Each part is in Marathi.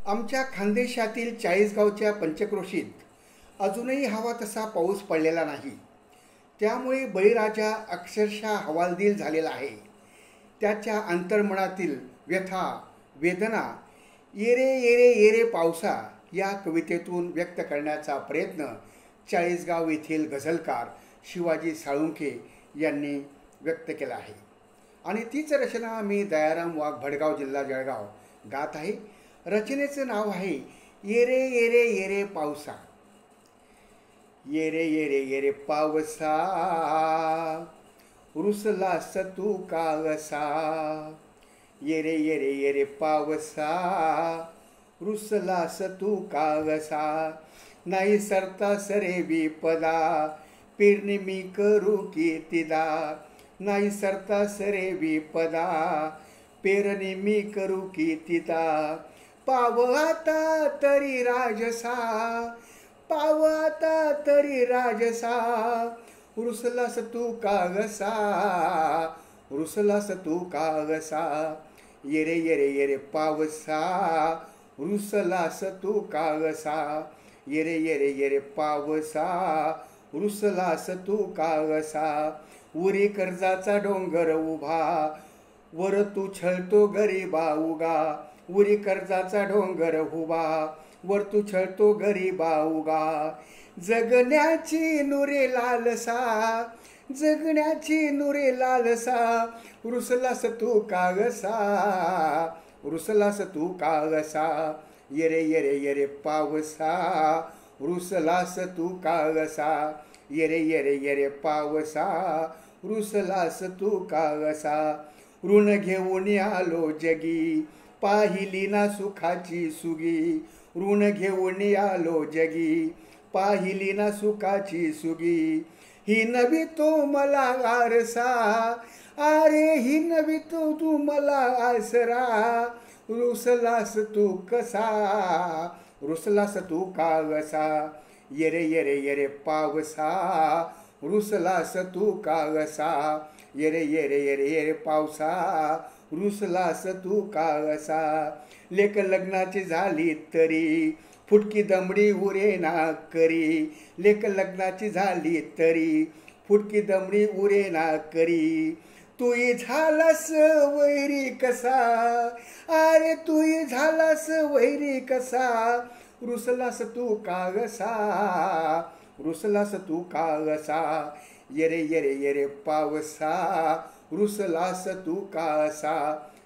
आमच्या खानदेशातील चाळीसगावच्या पंचक्रोशीत अजूनही हवा तसा पाऊस पडलेला नाही. त्यामुळे बळीराजा अक्षरशः हवालदिल झालेला आहे. त्याच्या अंतर्मनातील व्यथा, वेदना येरे येरे येरे पावसा या कवितेतून व्यक्त करण्याचा प्रयत्न चाळीसगाव येथील गझलकार शिवाजी साळुंखे यांनी व्यक्त केला आहे. आणि तीच रचना मी दयाराम वाघ, भडगाव, जिल्हा जळगाव गात आहे. रचनेचं नाव आहे येरे येरे येरे पावसा. येरे येरे येरे पावसा, रुसलास तू कागसा. येरे येरे येरे पावसा, रुसलास तू कागसा. नाही सरता सरे विपदा, पेरणी मी करू कितीदा. नाही सरता सरे विपदा, पेरणी मी करू कितीदा. पाव आता तरी राजसा, पाव आता तरी राजसा. रुसलास तू कागसा, रुसलास तू कागसा. येरे येरे येरे पावसा, रुसलास तू कागसा. येरे येरे येरे पावसा, रुसलास तू कागसा. उरी कर्जाचा डोंगर उभा, वर तू छळतो गरीबा उगा. उरी कर्जाचा डोंगर उभा, वर तू छळतो गरीबा उगा. जगण्याची नुरे लालसा, जगण्याची नुरे लालसा. रुसलास तू कागसा, रुसलास तू कागसा. येरे येरे येरे पावसा, रुसलास तू कागसा. येरे येरे येरे पावसा, रुसलास तू कागसा. ऋण घेऊन आलो जगी, पाहिली ना सुखाची सुगी. ऋण घेऊन आलो जगी, पाहिली ना सुखाची सुगी. ही नवी तो मला आरसा, अरे ही नवी तू मला आसरा. रुसलास तू कसा, रुसलास तू कागसा. येरे येरे येरे पावसा, रुसलास तू कागसा. येरे येरे येरे येरे पावसा, रुसलास तू कागसा. लेक लग्नाची झाली तरी, फुटकी दमडी उरेना करी. लेक लग्नाची झाली तरी, फुटकी दमडी उरेना करी. तूही झालास वैरी कसा, अरे तूही झालास वैरी कसा. रुसलास तू कागसा, रुसलास तू कागसा. येरे येरे येरे पावसा, रुसलास तू कागसा.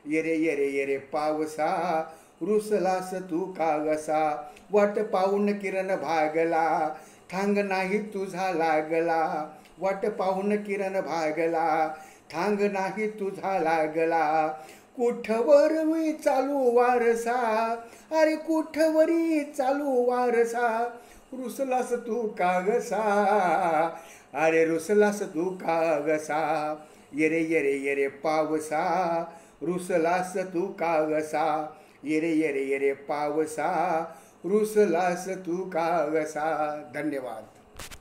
येरे येरे येरे पावसा, रुसलास तू कागसा. वाट पाहून किरण भागला, थांग नाही तुझा लागला. वाट पाहून किरण भागला, थांग नाही तुझा लागला. कुठवरी चालू वारसा, अरे कुठवरी चालू वारसा. रुसलास तू कागसा, अरे रुसलास तू कागसा. येरे येरे येरे पावसा, रुसलास तू कागसा. येरे येरे येरे पावसा, रुसलास तू कागसा. धन्यवाद.